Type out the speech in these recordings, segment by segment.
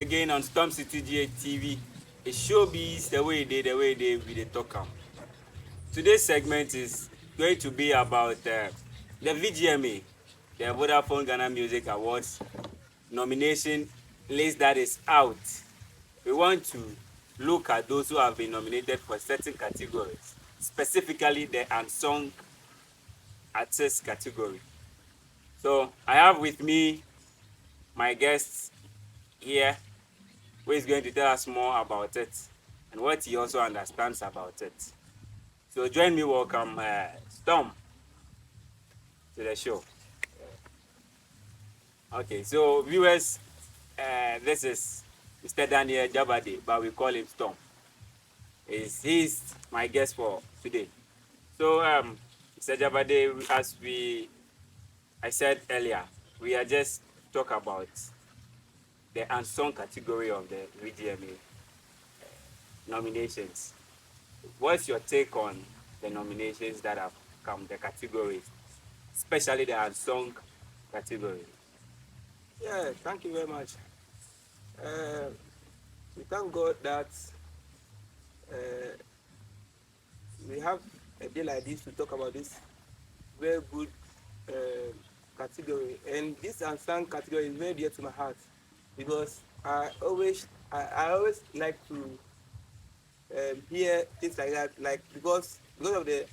Again on Storm City GA TV, a showbiz the way they we dey talk am. Today's segment is going to be about the VGMA, the Vodafone Ghana Music Awards nomination list that is out. We want to look at those who have been nominated for certain categories, specifically the Unsung Artist category. So I have with me my guest here who is going to tell us more about it and what he also understands about it. So join me, welcome Storm to the show. Okay, so viewers, this is Mr. Daniel Jabade, but we call him Storm. He's my guest for today. So Mr. Jabade, as I said earlier, we are just talk about the unsung category of the VGMA nominations. What's your take on the nominations that have come, the categories, especially the unsung category? Yeah, thank you very much. We thank God that uh, we have a day like this to talk about this very good category. And this unsung category is very dear to my heart because I always like to hear things like that, like because of the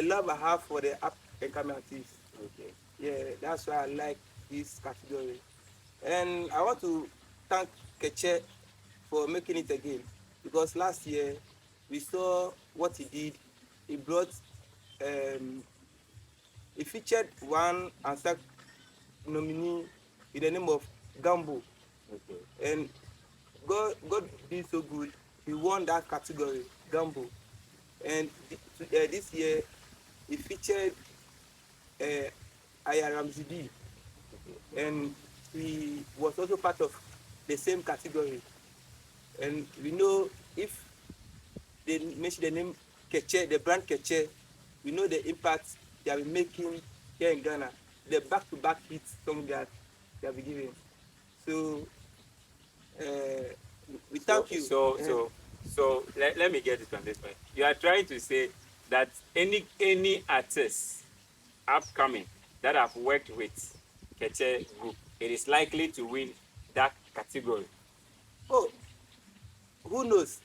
love I have for the up and coming artists. Okay. Yeah, that's why I like this category. And I want to thank Keche for making it again because last year we saw what he did. He brought, um, he featured one ANSAC nominee in the name of Gambo, Okay. and God did so good. He won that category, Gambo, and this year he featured uh, Ayaramzidi, and he was also part of the same category. And we know if they mention the name Keche, the brand Keche, we know the impact they have been making here in Ghana, the back-to-back hit song that they have been giving. So uh, we So thank you. so so so let me get it from this point. You are trying to say that any artist upcoming that have worked with Keche Group, it is likely to win that category. Oh, who knows?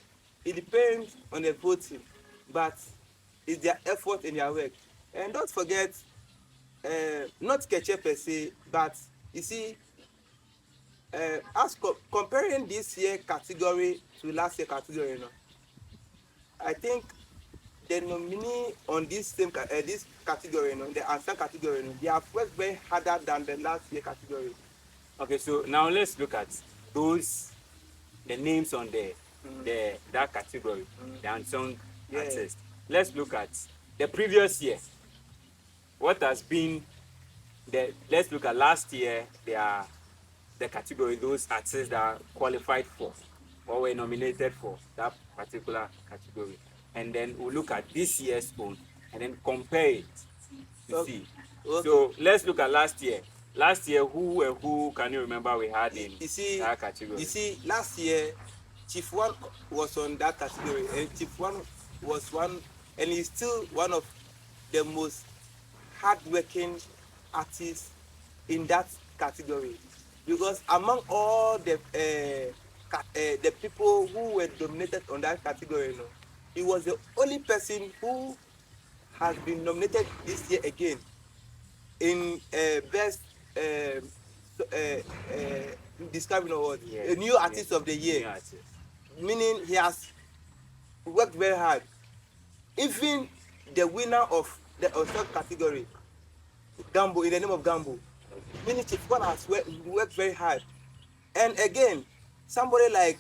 It depends on the voting, but it's their effort and their work. And don't forget, not Keche per se, but you see, comparing this year category to last year category, I think the nominee on this category, the answer category, they have worked very harder than the last year category. Okay, so now let's look at those the names on that category, the unsung Yeah. artist. Let's look at the previous year. What has been let's look at last year, the category, those artists that qualified for or were nominated for that particular category. And then we'll look at this year's own and then compare it to Okay. see. Okay. So let's look at last year. Last year, who can you remember we had in You see, that category? last year, Chief One was on that category, and Chief One was one, and he's still one of the most hardworking artists in that category. Because among all the people who were nominated on that category, he was the only person who has been nominated this year again in best so, discovering award, Yes, a new artist yes, of the year, new artist. meaning he has worked very hard. Even the winner of the Unsung category, Gambo, in the name of Gambo, meaning Chief One has worked very hard. And again, somebody like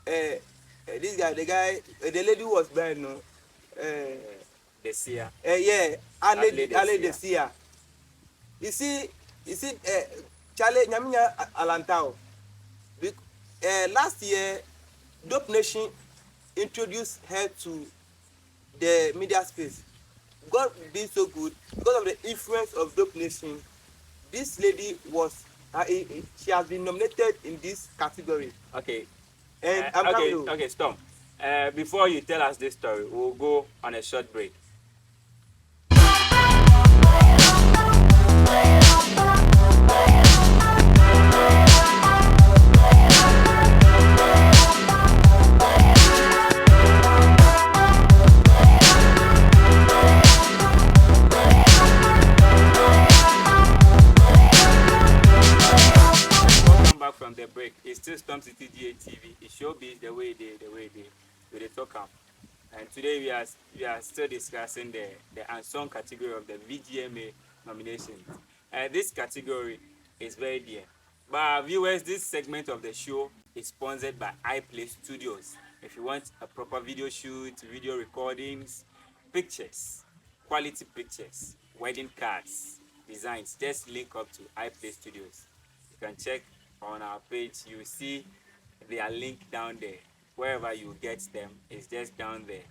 this guy, the lady who was blind, no, Desia. yeah, Ale Desia. You see, Charlie Nyaminya Alantao. Last year, Dope Nation introduced her to the media space. God being so good, because of the influence of Dope Nation, this lady was she has been nominated in this category. Okay. And I'm coming to. Okay, stop. Before you tell us this story, we'll go on a short break. Welcome back from the break. It's still Storm City GA TV. It showbiz the way they talk am. And today we are still discussing the Unsung category of the VGMA nominations. This category is very dear. But viewers, this segment of the show is sponsored by iPlay Studios. If you want a proper video shoot, video recordings, pictures, quality pictures, wedding cards, designs, just link up to iPlay Studios. You can check on our page. You see their link down there. Wherever you get them, it's just down there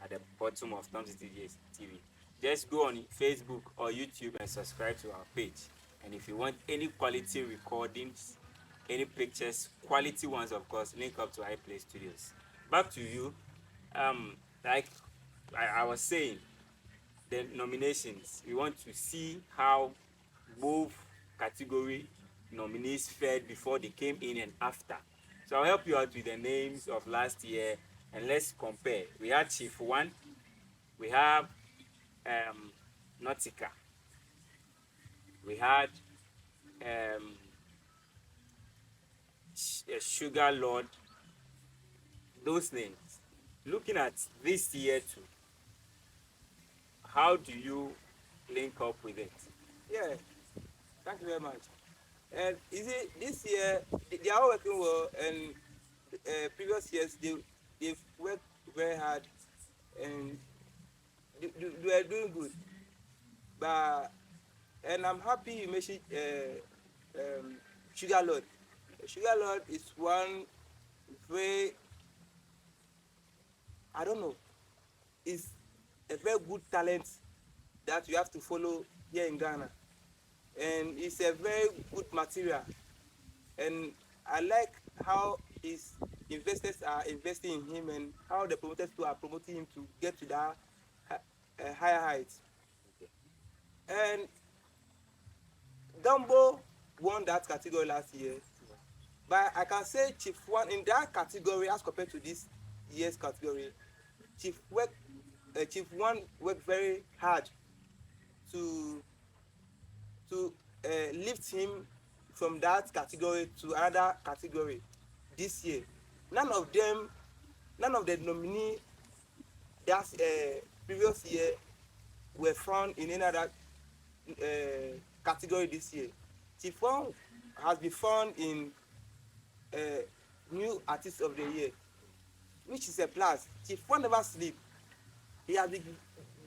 at the bottom of Tom City TV. Just go on Facebook or YouTube and subscribe to our page. And if you want any quality recordings, any pictures, quality ones, of course, link up to iPlay Studios. Back to you. Like I was saying, the nominations. We want to see how both category nominees fared before they came in and after. So I'll help you out with the names of last year and let's compare. We had Chief One, we have Nautica, we had Sugar Lord, those names. Looking at this year too, how do you link up with it? Yeah, thank you very much. And you see, this year they are all working well, and previous years they've worked very hard, and they are doing good. But and I'm happy you mentioned Sugar Lord. Sugar Lord is one very, I don't know, is a very good talent that you have to follow here in Ghana, and it's a very good material. And I like how his investors are investing in him and how the promoters too are promoting him to get to that higher heights. And Dumbo won that category last year, but I can say Chief One in that category as compared to this year's category, Chief One worked very hard to lift him from that category to another category this year. None of them, none of the nominee that previous year were found in any other category this year. Chief One has been found in new artist of the year, which is a plus. Chief One never sleep. He has been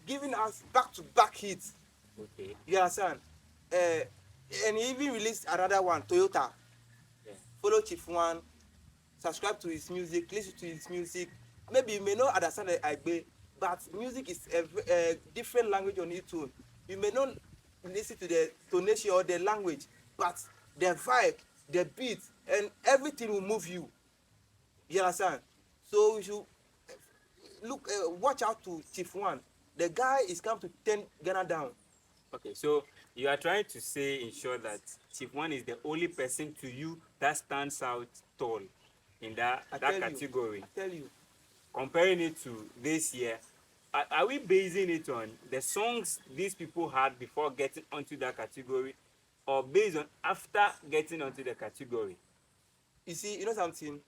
giving us back to back hits. Okay. You understand? And he even released another one, Toyota. Yeah. Follow Chief One, subscribe to his music, listen to his music. Maybe you may not understand the Igbe, but music is a different language on its own. You may not listen to the tonation or the language, but the vibe, the beat, and everything will move you. You understand? So you should watch out to Chief One. The guy is come to turn Ghana down. Okay, so you are trying to say, in short, that Chief One is the only person to you that stands out tall in that category. I tell you. Comparing it to this year, are we basing it on the songs these people had before getting onto that category, or based on after getting onto the category? You see, you know something?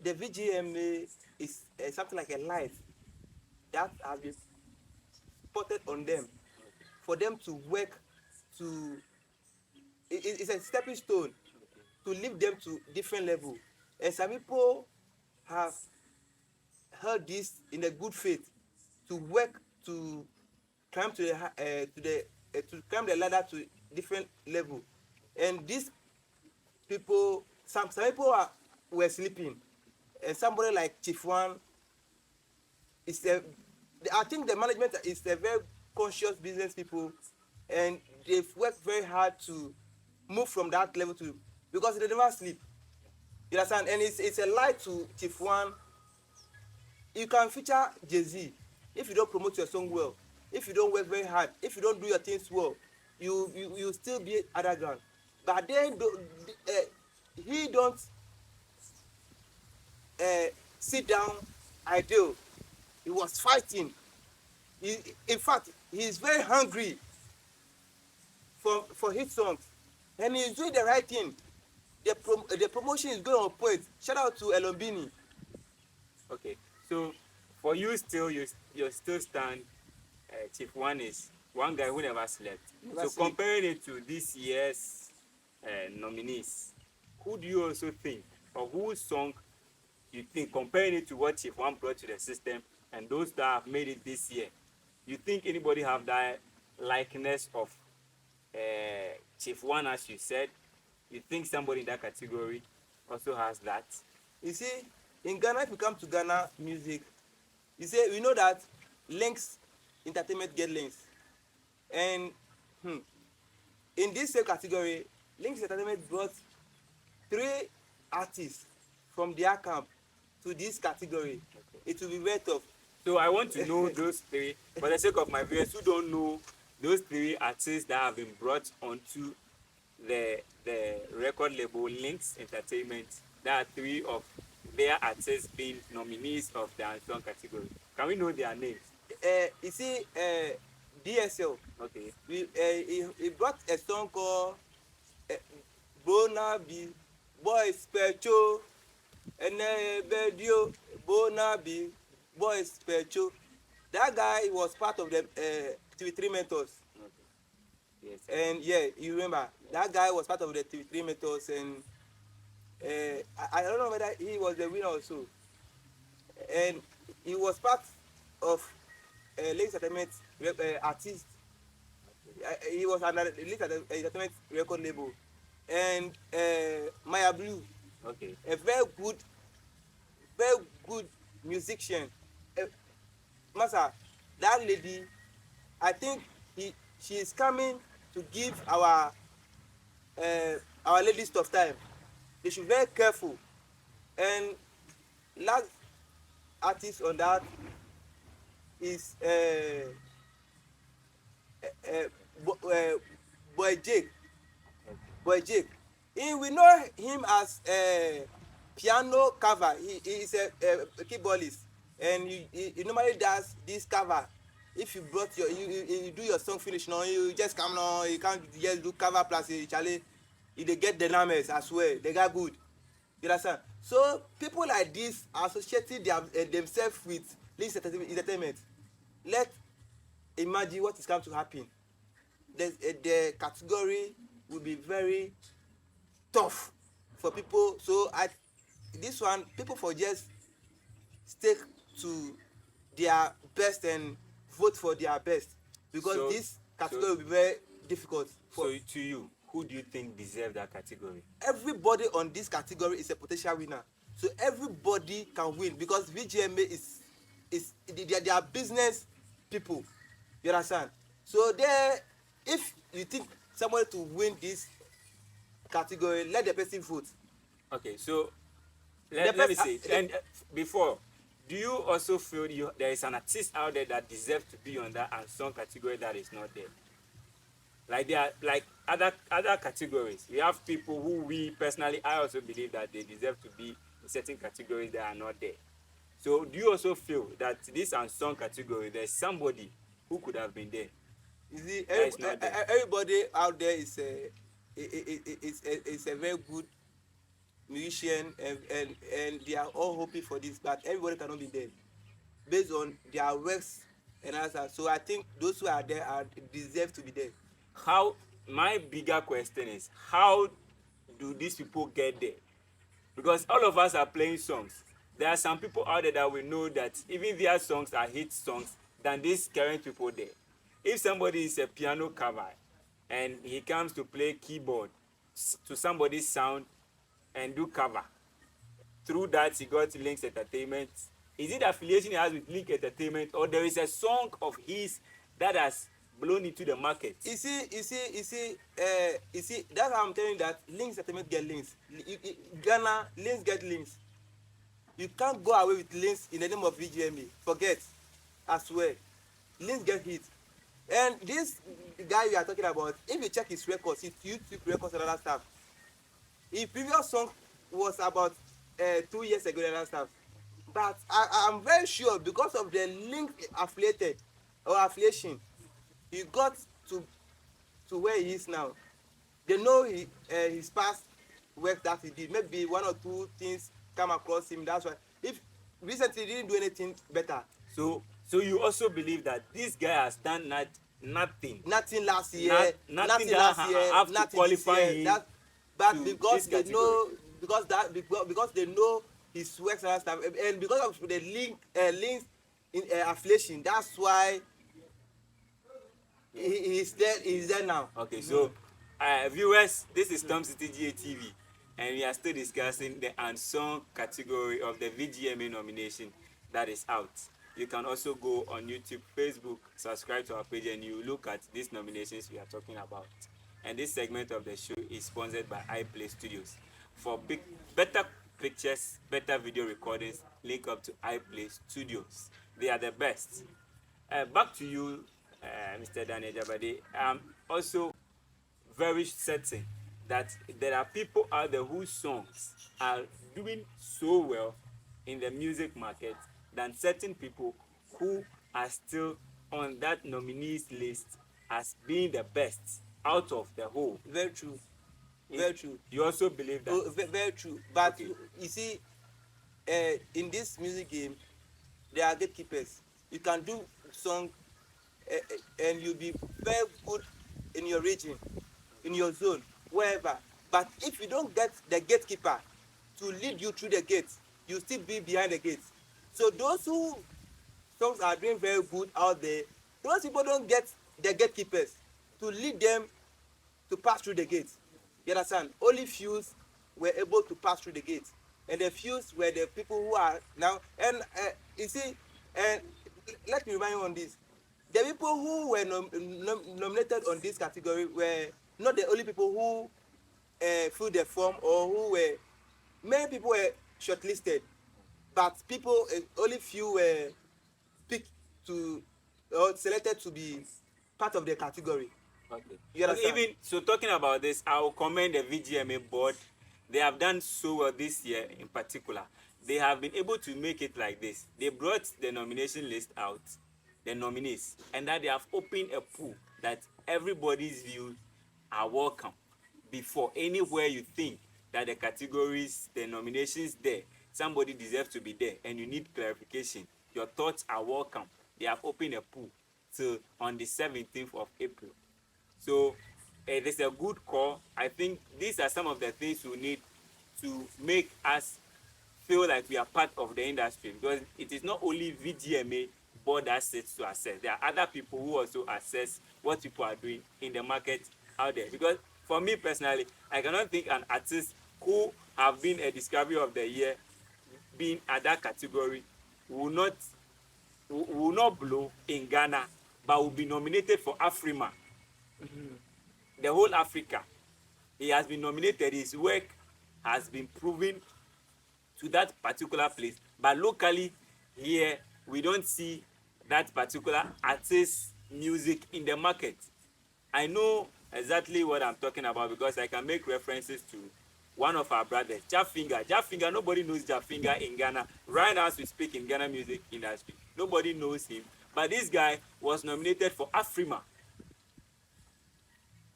The VGMA is something like a life that has been spotted on them for them to work to. It's a stepping stone to lift them to different level. And some people have heard this in a good faith to work to climb to to climb the ladder to different level. And these people, some people were sleeping, and somebody like Chief One is I think the management is a very conscious business people, and they've worked very hard to move from that level to, because they never sleep. You understand? And it's a lie to Chief One. You can feature Jay-Z if you don't promote your song well, if you don't work very hard, if you don't do your things well, you still be underground. But then he don't uh, sit down idle. He was fighting. He, in fact, he is very hungry for hit songs, and he is doing the right thing. The promotion is going on point. Shout out to Elombini. Okay, so for you still, you still stand. Chief One is one guy who never slept. Never So sleep. comparing it to this year's nominees, who do you also think, or whose song you think, comparing it to what Chief One brought to the system and those that have made it this year, you think anybody have that likeness of Chief One, as you said? You think somebody in that category also has that? You see, in Ghana, if you come to Ghana music, you say we know that links entertainment get links, and in this same category, links entertainment brought 3 artists from their camp to this category. Okay. It will be very tough. So I want to know those 3, for the sake of my viewers who don't know those 3 artists that have been brought onto the record label Links Entertainment. There are 3 of their artists being nominees of the Unsung category. Can we know their names? You see, DSL. Okay. He brought a song called Bonabi, Boys Pecho, Enebedio, Bonabi, Boys Pecho. That guy was part of the TV3 Mentors. Okay. Yes. And yeah, you remember that guy was part of the TV3 Mentors, and I don't know whether he was the winner also. And he was part of Links Entertainment artist. He was under Links Entertainment record label, and Maya Blue, Okay. a very good musician. Masa, that lady, I think she is coming to give our ladies tough time. They should be very careful. And last artist on that is Boy Jake. Boy Jake. We know him as piano cover. He is a keyboardist, and he normally does this cover. If you brought you do your song finish now, you just come now. You can't just do cover plus Charlie. They get the numbers as well. They got good. You understand? So people like this are associating themselves with Links Entertainment. Let imagine what is going to happen. The category will be very tough for people. So this one, people for just stick to their best and vote for their best, because this category will be very difficult. So to you, who do you think deserve that category? Everybody on this category is a potential winner. So everybody can win, because VGMA they are business people. You understand? So if you think somebody to win this category, let the person vote. Okay, so let me see. And before, do you also feel there is an artist out there that deserves to be on that Unsung category that is not there? Like there are like other categories. We have people who I also believe that they deserve to be in certain categories that are not there. So do you also feel that this Unsung category, there's somebody who could have been there? You see, everybody out there is a very good musician, and they are all hoping for this, but everybody cannot be there based on their works and answers. So I think those who are there deserve to be there. My bigger question is, how do these people get there? Because all of us are playing songs. There are some people out there that we know that even their songs are hit songs than these current people there. If somebody is a piano cover and he comes to play keyboard to somebody's sound and do cover, through that he got Links Entertainment. Is it the affiliation he has with Link Entertainment, or there is a song of his that has blown into the market. You see, that's how I'm telling you that links entertainment get links. Ghana links get links. You can't go away with links in the name of VGMA. Forget. I swear. Links get hit. And this guy we are talking about, if you check his records, his YouTube records and other stuff, his previous song was about 2 years ago and other stuff. But I'm very sure because of the link affiliated or affiliation, he got to where he is now. They know his past work that he did. Maybe one or two things come across him. That's why. If recently he didn't do anything better. So you also believe that this guy has done nothing. Nothing last year. Nothing last year. Have to qualify him. That, but to because this they know, because they know his works and stuff, and because of the links in affiliation, that's why he's there. He's there now. Okay, so viewers, this is Tom City GATV, and we are still discussing the Unsung category of the VGMA nomination that is out. You can also go on YouTube, Facebook, subscribe to our page, and you look at these nominations we are talking about. And this segment of the show is sponsored by iPlay Studios. For better pictures, better video recordings, link up to iPlay Studios. They are the best. Back to you, Mr. Daniel Jabade. Also very certain that there are people out there whose songs are doing so well in the music market than certain people who are still on that nominees list as being the best out of the whole. Very true. Very true. You also believe that? Oh, very true. But okay. You see, in this music game, there are gatekeepers. You can do song and you'll be very good in your region, in your zone, wherever. But if you don't get the gatekeeper to lead you through the gate, you'll still be behind the gate. So those who songs are doing very good out there, those people don't get the gatekeepers to lead them to pass through the gate. You understand? Only few were able to pass through the gate, and the few were the people who are now. And you see, and let me remind you on this: the people who were nominated on this category were not the only people who filled the form or who were. Many people were shortlisted, but people only few were picked to or selected to be part of the category. Okay. You understand? Even so, talking about this, I will commend the VGMA board. They have done so well this year in particular. They have been able to make it like this. They brought the nomination list out, the nominees, and that they have opened a pool that everybody's views are welcome. Before anywhere you think that the categories, the nominations there, somebody deserves to be there and you need clarification, your thoughts are welcome. They have opened a pool till on the 17th of April. So it is a good call. I think these are some of the things we need to make us feel like we are part of the industry, because it is not only VGMA board that sits to assess. There are other people who also assess what people are doing in the market out there. Because for me personally, I cannot think an artist who have been a discovery of the year being at that category will not blow in Ghana, but will be nominated for Afrima. The whole Africa, he has been nominated. His work has been proven to that particular place, but locally here we don't see that particular artist's music in the market. I know exactly what I'm talking about because I can make references to one of our brothers, Jaffinger. Nobody knows Jaffinger in Ghana right now as we speak in Ghana music industry. Nobody knows him, but this guy was nominated for Afrima.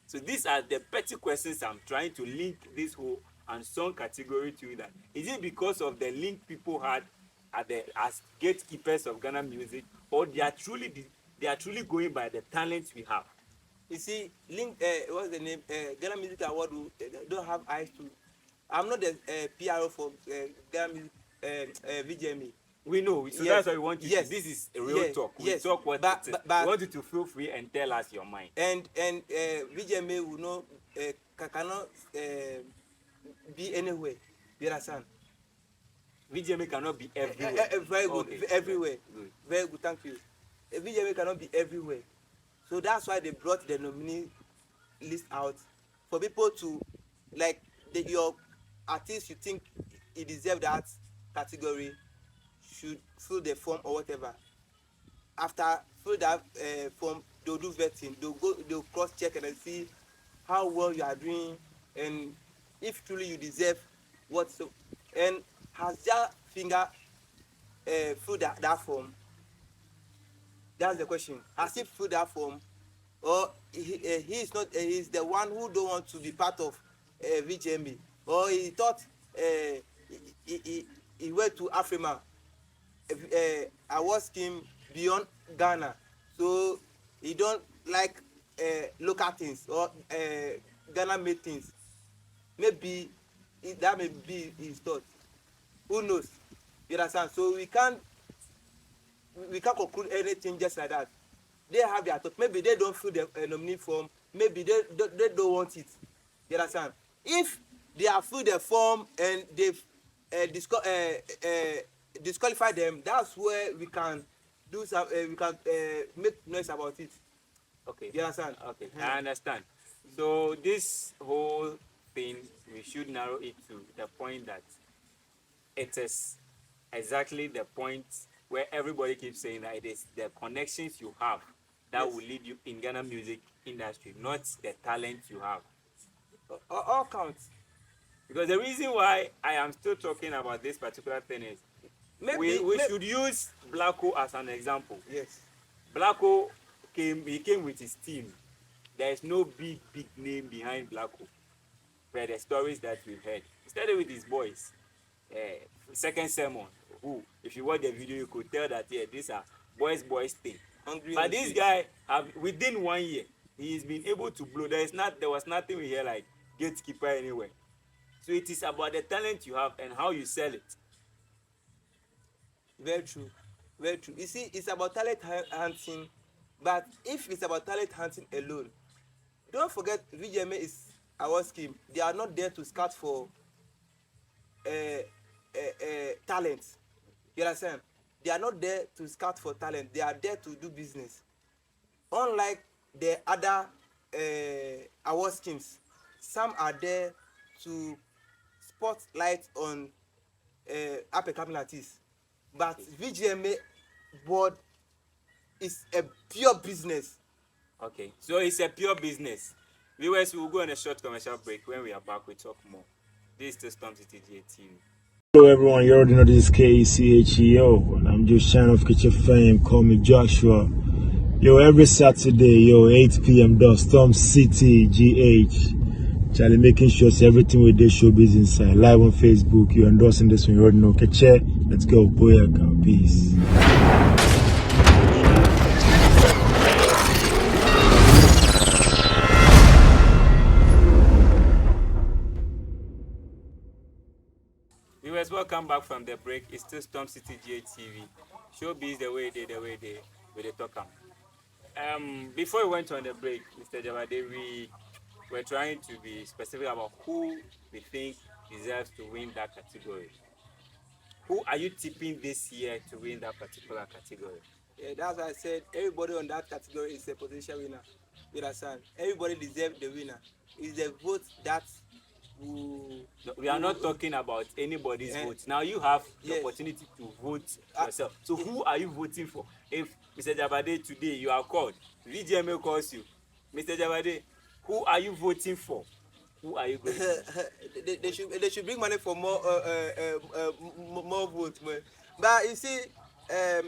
So these are the petty questions I'm trying to link this whole Unsung category to. That is it because of the link people had as gatekeepers of Ghana music, or they are truly going by the talents we have? You see, link what's the name? Ghana Music Award don't have eyes to. I'm not the PRO for Ghana Music VGMA. We know, so yes. That's why we want you to. This is a real talk. We talk what it is. We want you to feel free and tell us your mind. And VGMA will not cannot be anywhere. You understand? VGMA cannot be everywhere. Very good, okay. Everywhere. Good. Very good, thank you. VGMA cannot be everywhere. So that's why they brought the nominee list out for people to, like, your artist you think he deserve that category should fill the form or whatever. After fill that form, they'll do vetting, they'll cross check and then see how well you are doing, and if truly you deserve what. So, and has their finger filled that form? That's the question. Has he filled that form, or he is not, he's the one who don't want to be part of VGMA, or he thought he went to Afrima award scheme beyond Ghana, so he don't like local things or Ghana made things. Maybe that may be his thought. Who knows? You understand? So we can't conclude anything just like that. They have their thought. Maybe they don't fill the nominee form. Maybe they don't want it. You understand? If they have filled the form and they've disqualify them, that's where we can do some. We can make noise about it. Okay. You understand? Okay, I understand. So this whole thing, we should narrow it to the point that it is exactly the point where everybody keeps saying that it is the connections you have that Yes. will lead you in Ghana music industry, not the talent you have. All counts. Because the reason why I am still talking about this particular thing is we should use Blacko as an example. Yes. Blacko came with his team. There is no big name behind Blacko. Per the stories that we've heard, he started with his boys. Second sermon, who, if you watch the video, you could tell that these are boys thing. Hungry. But this guy, within 1 year, he's been able to blow. There was nothing we hear like gatekeeper anywhere. So it is about the talent you have and how you sell it. Very true. Very true. You see, it's about talent hunting, but if it's about talent hunting alone, don't forget VGMA is our scheme. They are not there to scout for talent. You understand? They are not there to scout for talent. They are there to do business. Unlike the other award schemes, some are there to spotlight on up and coming artists. But VGMA board is a pure business. Okay, so it's a pure business. Viewers, we will go on a short commercial break. When we are back, we talk more. This is the Storm City TV. Hello everyone, you already know this is KCHEO, and I'm just shining off Kitchen Fame, call me Joshua. Yo, every Saturday, 8 p.m. Storm City GH. Charlie making sure everything with this showbiz inside. Live on Facebook, you're endorsing this one, you already know. Keche, let's go, boyaka, peace. Viewers, welcome back from the break. It's still Storm City GHTV. Showbiz the way they with the talk. Before we went on the break, Mr. Javade, we were trying to be specific about who we think deserves to win that category. Who are you tipping this year to win that particular category? Yeah, that's why I said everybody on that category is a potential winner. You understand? Everybody deserves the winner. It's the vote that we are not talking about anybody's vote. Now you have the opportunity to vote yourself. So who are you voting for? If Mr. Javade today you are called, VGMA calls you, Mr. Javade, who are you voting for? Who are you going to? they should bring money for more votes, man. But you see, I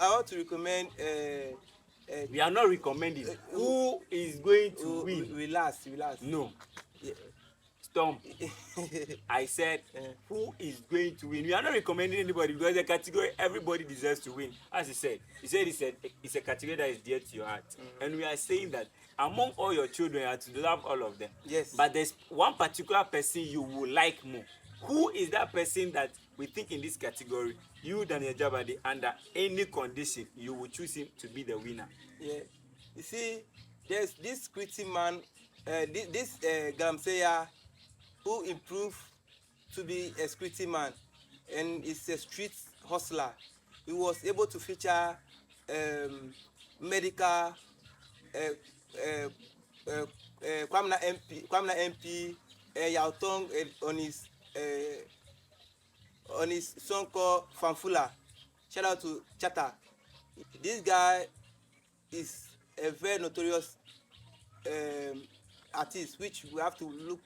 want to recommend. We are not recommending. Who is going to win? Relax. No. Yeah. Storm. I said, who is going to win? We are not recommending anybody because the category everybody deserves to win. As he said it's a category that is dear to your heart. And we are saying that among all your children, you have to love all of them. Yes. But there's one particular person you will like more. Who is that person that we think in this category, you, Daniel Jabade, under any condition, you will choose him to be the winner? Yeah. You see, there's this Quitty man, this Gamseya, who improved to be a security man and is a street hustler. He was able to feature medical uh, uh, Kwamna MP, Yao Tong on his song called Fanfula. Shout out to Chata. This guy is a very notorious um, artist, which we have to look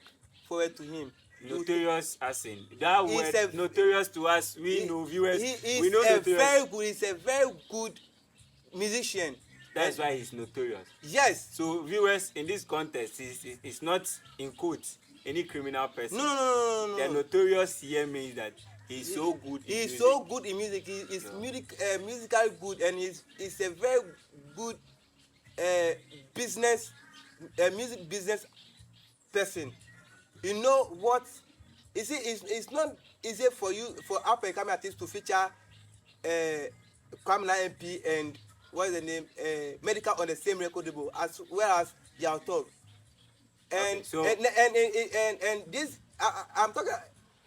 forward to him. Notorious as in that word notorious to us, we know viewers, we know notorious. He's a very good musician. That's why he's notorious. Yes. So viewers, in this context, it's not in quotes any criminal person. No. The notorious here means that he's so good. He's so good in music. He's musical good, and he's a very good music business person. You know what? You see, it's not easy for up and coming artists to feature Kwamina MP and what is the name Medical on the same record label as well as Yao Tong. And, okay, so and this I'm talking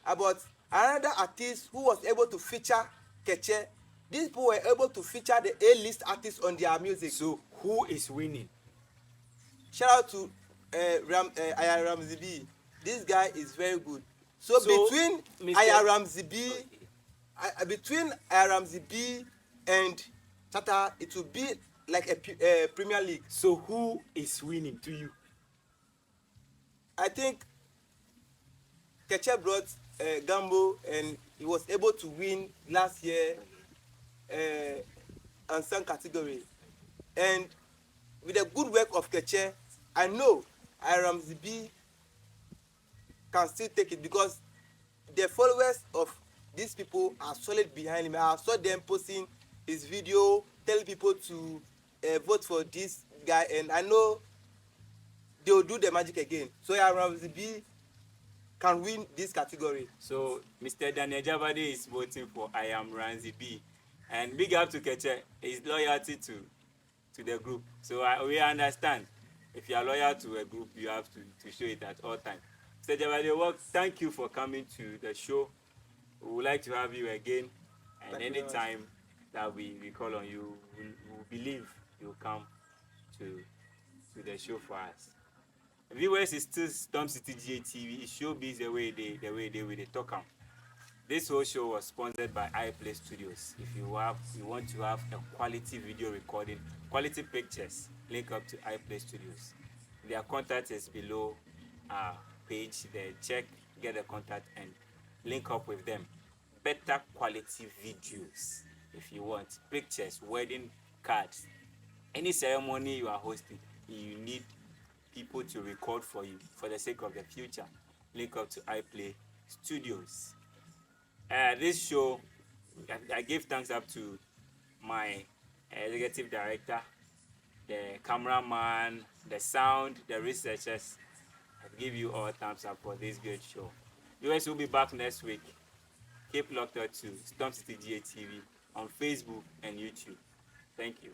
about another artist who was able to feature Keche. These people were able to feature the A-list artists on their music. So who is winning? Shout out to Aya Ramzi B. This guy is very good. So between Aya Ramzi B and Tata, it will be like a Premier League. So who is winning to you? I think Keche brought Gambo, and he was able to win last year Unsung category. And with the good work of Keche, I know Ramzi B can still take it, because the followers of these people are solid behind him. I saw them posting his video, telling people to vote for this guy, and I know they will do the magic again. So Ramzi B can win this category. So Mr. Daniel Javade is voting for I Am Ramzi B, and big up to Keche, his loyalty to the group. So we understand, if you are loyal to a group, you have to show it at all times. Mr. Javade, thank you for coming to the show. We would like to have you again, and anytime that we call on you, we believe you'll come to the show for us. Viewers, is still Storm City GA TV. It showbiz the way they talk am. This whole show was sponsored by iPlay Studios. If you want to have a quality video recording, quality pictures, link up to iPlay Studios. Their contact is below our page. There, check, get the contact, and link up with them. Better quality videos if you want. Pictures, wedding cards, any ceremony you are hosting, you need people to record for you for the sake of the future. Link up to iPlay Studios. This show, I give thanks up to my executive director, the cameraman, the sound, the researchers. I give you all thumbs up for this great show. Viewers will be back next week. Keep locked up to Storm City GA TV on Facebook and YouTube. Thank you.